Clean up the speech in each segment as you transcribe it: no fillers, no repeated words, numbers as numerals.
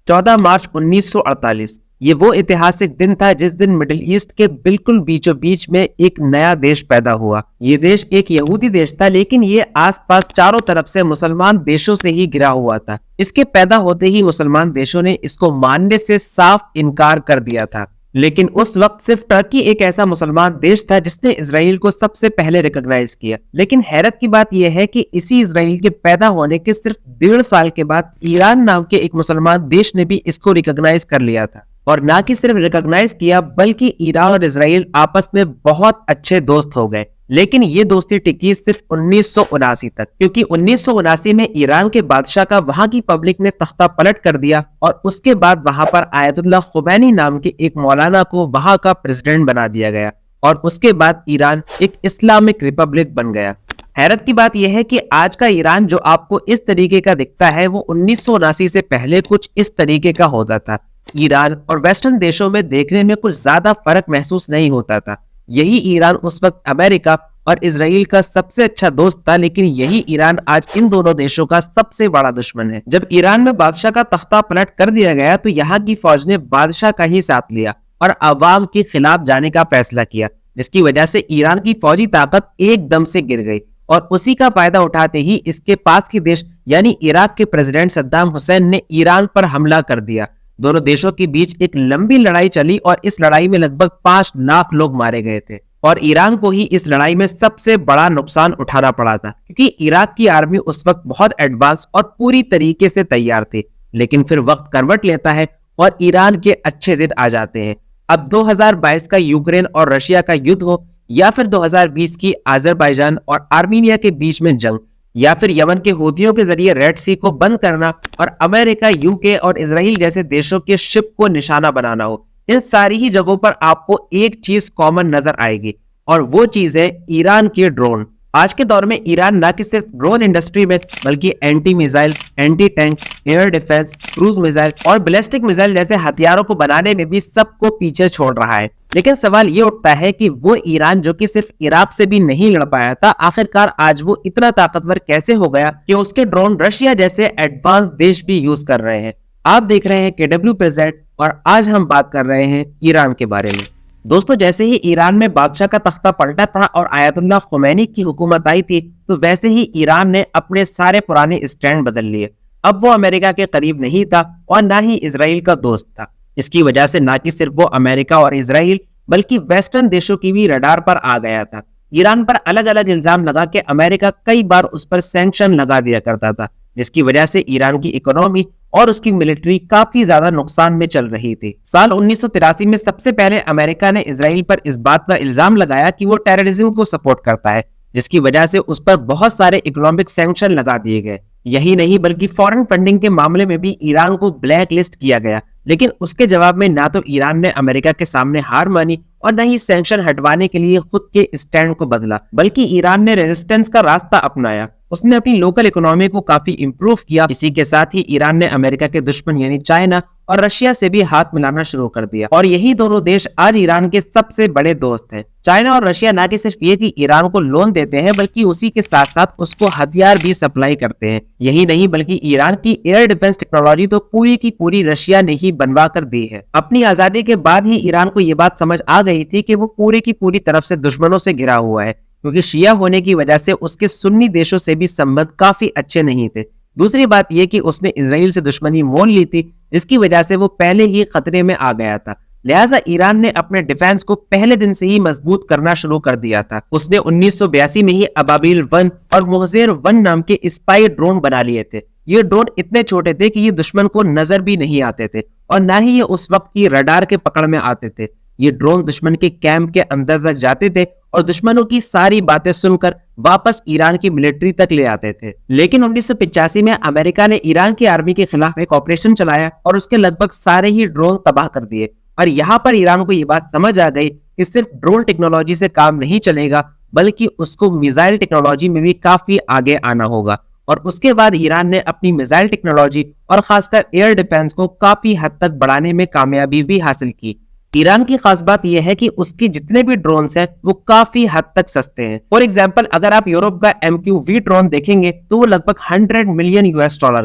14 मार्च 1948 ये वो ऐतिहासिक दिन था जिस दिन मिडिल ईस्ट के बिल्कुल बीचों बीच में एक नया देश पैदा हुआ। ये देश एक यहूदी देश था, लेकिन ये आसपास चारों तरफ से मुसलमान देशों से ही घिरा हुआ था। इसके पैदा होते ही मुसलमान देशों ने इसको मानने से साफ इनकार कर दिया था। लेकिन उस वक्त सिर्फ टर्की एक ऐसा मुसलमान देश था जिसने इजराइल को सबसे पहले रिकॉग्नाइज किया। लेकिन हैरत की बात यह है कि इसी इजराइल के पैदा होने के सिर्फ 1.5 साल के बाद ईरान नाम के एक मुसलमान देश ने भी इसको रिकॉग्नाइज कर लिया था। और ना कि सिर्फ रिकॉग्नाइज किया, बल्कि ईरान और इजराइल आपस में बहुत अच्छे दोस्त हो गए। लेकिन ये दोस्ती टिकी सिर्फ 1979 तक, क्योंकि 1979 में ईरान के बादशाह का वहां की पब्लिक ने तख्ता पलट कर दिया और उसके बाद वहां पर आयतुल्लाह खुमैनी नाम के एक मौलाना को वहां का प्रेसिडेंट बना दिया गया और उसके बाद ईरान एक इस्लामिक रिपब्लिक बन गया। हैरत की बात यह है कि आज का ईरान जो आपको इस तरीके का दिखता है, वो 1979 से पहले कुछ इस तरीके का होता था। ईरान और वेस्टर्न देशों में देखने में कुछ ज्यादा फर्क महसूस नहीं होता था। यही ईरान उस वक्त अमेरिका और इजराइल का सबसे अच्छा दोस्त था, लेकिन यही ईरान आज इन दोनों देशों का सबसे बड़ा दुश्मन है। जब ईरान में बादशाह का तख्ता पलट कर दिया गया तो यहाँ की फौज ने बादशाह का ही साथ लिया और अवाम के खिलाफ जाने का फैसला किया, जिसकी वजह से ईरान की फौजी ताकत एकदम से गिर गई। और उसी का फायदा उठाते ही इसके पास के देश यानी इराक के प्रेसिडेंट सद्दाम हुसैन ने ईरान पर हमला कर दिया। दोनों देशों के बीच एक लंबी लड़ाई चली और इस लड़ाई में लगभग 5 लाख लोग मारे गए थे और ईरान को ही इस लड़ाई में सबसे बड़ा नुकसान उठाना पड़ा था, क्योंकि इराक की आर्मी उस वक्त बहुत एडवांस और पूरी तरीके से तैयार थी। लेकिन फिर वक्त करवट लेता है और ईरान के अच्छे दिन आ जाते हैं। अब 2022 का यूक्रेन और रशिया का युद्ध हो, या फिर 2020 की अजरबैजान और आर्मीनिया के बीच में जंग, या फिर यमन के हूथियों के जरिए रेड सी को बंद करना और अमेरिका, यूके और इजराइल जैसे देशों के शिप को निशाना बनाना हो, इन सारी ही जगहों पर आपको एक चीज कॉमन नजर आएगी और वो चीज है ईरान के ड्रोन। आज के दौर में ईरान न कि सिर्फ ड्रोन इंडस्ट्री में बल्कि anti missile, anti tank, air defence, cruise missile और बैलिस्टिक मिसाइल जैसे हथियारों को बनाने में भी सबको पीछे छोड़ रहा है। लेकिन सवाल ये उठता है कि वो ईरान जो कि सिर्फ इराक से भी नहीं लड़ पाया था, आखिरकार आज वो इतना ताकतवर कैसे हो गया कि उसके ड्रोन रशिया जैसे एडवांस देश भी यूज कर रहे हैं। आप देख रहे हैं KW प्रेजेंट और आज हम बात कर रहे हैं ईरान के बारे में। दोस्तों, जैसे ही ईरान में बादशाह का तख्ता पलटा था और आयतुल्लाह खुमैनी की हुकूमत आई थी, तो वैसे ही ईरान ने अपने सारे पुराने स्टैंड बदल लिए। अब वो अमेरिका के करीब नहीं था और ना ही इजराइल का दोस्त था। इसकी वजह से ना कि सिर्फ वो अमेरिका और इजराइल बल्कि वेस्टर्न देशों की भी रडार पर आ गया था। ईरान पर अलग अलग इल्जाम लगा के अमेरिका कई बार उस पर सैंक्शन लगा दिया करता था, जिसकी वजह से ईरान की इकोनॉमी और उसकी मिलिट्री काफी ज्यादा नुकसान में चल रही थी। साल 1983 में सबसे पहले अमेरिका ने इजराइल पर इस बात का इल्जाम लगाया कि वो टेररिज्म को सपोर्ट करता है, जिसकी वजह से उस पर बहुत सारे इकोनॉमिक सैंक्शन लगा दिए गए। यही नहीं बल्कि फॉरेन फंडिंग के मामले में भी ईरान को ब्लैक लिस्ट किया गया। लेकिन उसके जवाब में ना तो ईरान ने अमेरिका के सामने हार मानी और न ही सैंक्शन हटवाने के लिए खुद के स्टैंड को बदला, बल्कि ईरान ने रेजिस्टेंस का रास्ता अपनाया। उसने अपनी लोकल इकोनॉमी को काफी इंप्रूव किया। इसी के साथ ही ईरान ने अमेरिका के दुश्मन यानी चाइना और रशिया से भी हाथ मिलाना शुरू कर दिया और यही दोनों देश आज ईरान के सबसे बड़े दोस्त हैं। चाइना और रशिया न कि सिर्फ ये कि ईरान को लोन देते हैं, बल्कि उसी के साथ साथ उसको हथियार भी सप्लाई करते हैं। यही नहीं बल्कि ईरान की एयर डिफेंस टेक्नोलॉजी तो पूरी की पूरी रशिया ने ही बनवा कर दी है। अपनी आजादी के बाद ही ईरान को ये बात समझ आ गई थी कि वो पूरी की पूरी तरफ से दुश्मनों से घिरा हुआ है, क्योंकि शिया होने की वजह से उसके सुन्नी देशों से भी संबंध काफी अच्छे नहीं थे। दूसरी बात यह कि उसने इजराइल से दुश्मनी मोल ली थी, जिसकी वजह से वो पहले ही खतरे में आ गया था। लिहाजा ईरान ने अपने डिफेंस को पहले दिन से ही मजबूत करना शुरू कर दिया था। उसने 1982 में ही अबाबिल 1 और मोहजेर 1 नाम के स्पाई ड्रोन बना लिए थे। ये ड्रोन इतने छोटे थे कि ये दुश्मन को नजर भी नहीं आते थे और ना ही ये उस वक्त की रडार के पकड़ में आते थे। ये ड्रोन दुश्मन के कैंप के अंदर तक जाते थे और दुश्मनों की सारी बातें सुनकर वापस ईरान की मिलिट्री तक ले आते थे। लेकिन 1985 में अमेरिका ने ईरान की आर्मी के खिलाफ एक ऑपरेशन चलाया और उसके लगभग सारे ही ड्रोन तबाह कर दिए। और यहाँ पर ईरान को ये बात समझ आ गई कि सिर्फ ड्रोन टेक्नोलॉजी से काम नहीं चलेगा, बल्कि उसको मिसाइल टेक्नोलॉजी में भी काफी आगे आना होगा। और उसके बाद ईरान ने अपनी मिसाइल टेक्नोलॉजी और खासकर एयर डिफेंस को काफी हद तक बढ़ाने में कामयाबी भी हासिल की। ईरान की खास बात यह है कि उसके जितने भी ड्रोन्स हैं वो काफी हद तक सस्ते हैं। फॉर एग्जांपल, अगर आप यूरोप का MQV ड्रोन देखेंगे तो वो लगभग $100 मिलियन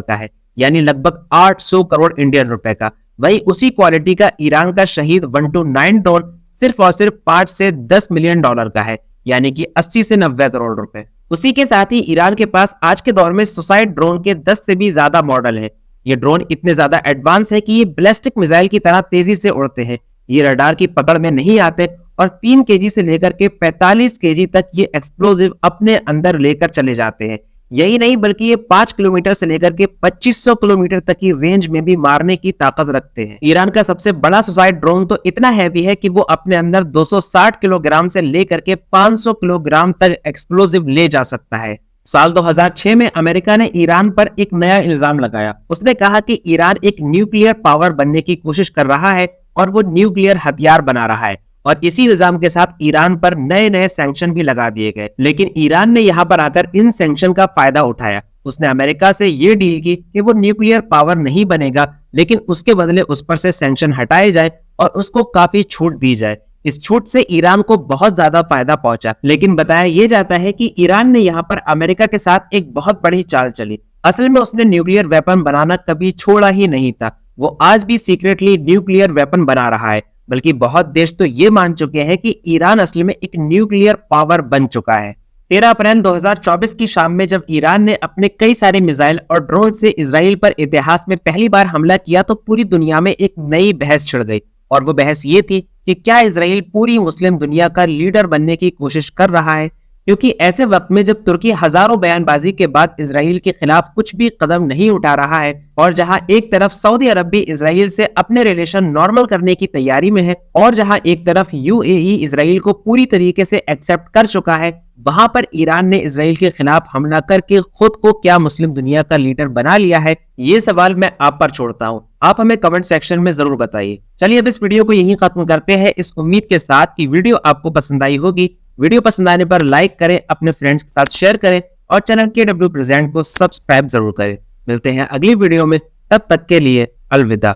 का है, यानी लगभग 800 करोड़ इंडियन रुपए का। वहीं उसी क्वालिटी का ईरान का शहीद 129 ड्रोन सिर्फ और सिर्फ 5 से 10 मिलियन डॉलर का है, यानी कि 80 से 90 करोड़ रुपए। उसी के साथ ही ईरान के पास आज के दौर में सुसाइड ड्रोन के 10 से भी ज्यादा मॉडल हैं। ये ड्रोन इतने ज्यादा एडवांस है कि ये बैलिस्टिक मिसाइल की तरह तेजी से उड़ते हैं, ये रडार की पकड़ में नहीं आते और 3 केजी से लेकर के 45 केजी तक ये एक्सप्लोजिव अपने अंदर लेकर चले जाते हैं। यही नहीं बल्कि ये 5 किलोमीटर से लेकर के 2500 किलोमीटर तक की रेंज में भी मारने की ताकत रखते हैं। ईरान का सबसे बड़ा सुसाइड ड्रोन तो इतना हैवी है कि वो अपने अंदर 260 किलोग्राम से लेकर के 500 किलोग्राम तक एक्सप्लोजिव ले जा सकता है। साल 2006 में अमेरिका ने ईरान पर एक नया इल्जाम लगाया। उसने कहा कि ईरान एक न्यूक्लियर पावर बनने की कोशिश कर रहा है और वो न्यूक्लियर हथियार बना रहा है, और इसी इल्जाम के साथ ईरान पर नए नए सैंक्शन भी लगा दिए गए। लेकिन ईरान ने यहाँ पर आकर इन सैंक्शन का फायदा उठाया। उसने अमेरिका से ये डील की कि वो न्यूक्लियर पावर नहीं बनेगा, लेकिन उसके बदले उस पर से सैंक्शन हटाए जाए और उसको काफी छूट दी जाए। इस छूट से ईरान को बहुत ज्यादा फायदा पहुंचा। लेकिन बताया यह जाता है कि ईरान ने यहाँ पर अमेरिका के साथ एक बहुत बड़ी चाल चली। असल में उसने न्यूक्लियर वेपन बनाना कभी छोड़ा ही नहीं था। वो आज भी सीक्रेटली न्यूक्लियर वेपन बना रहा है, बल्कि बहुत देश तो ये मान चुके हैं कि ईरान असली में एक न्यूक्लियर पावर बन चुका है। 13 अप्रैल 2024 की शाम में जब ईरान ने अपने कई सारे मिसाइल और ड्रोन से इजराइल पर इतिहास में पहली बार हमला किया तो पूरी दुनिया में एक नई बहस छिड़ गई। और वो बहस ये थी कि क्या इजराइल पूरी मुस्लिम दुनिया का लीडर बनने की कोशिश कर रहा है, क्योंकि ऐसे वक्त में जब तुर्की हजारों बयानबाजी के बाद इजराइल के खिलाफ कुछ भी कदम नहीं उठा रहा है और जहां एक तरफ सऊदी अरब भी इजराइल से अपने रिलेशन नॉर्मल करने की तैयारी में है और जहां एक तरफ यूएई इजराइल को पूरी तरीके से एक्सेप्ट कर चुका है, वहां पर ईरान ने इजराइल के खिलाफ हमला करके खुद को क्या मुस्लिम दुनिया का लीडर बना लिया है? ये सवाल मैं आप पर छोड़ता हूं, आप हमें कमेंट सेक्शन में जरूर बताइए। चलिए अब इस वीडियो को यहीं खत्म करते हैं, इस उम्मीद के साथ कि वीडियो आपको पसंद आई होगी। वीडियो पसंद आने पर लाइक करें, अपने फ्रेंड्स के साथ शेयर करें और चैनल KW प्रेजेंट को सब्सक्राइब जरूर करें। मिलते हैं अगली वीडियो में, तब तक के लिए अलविदा।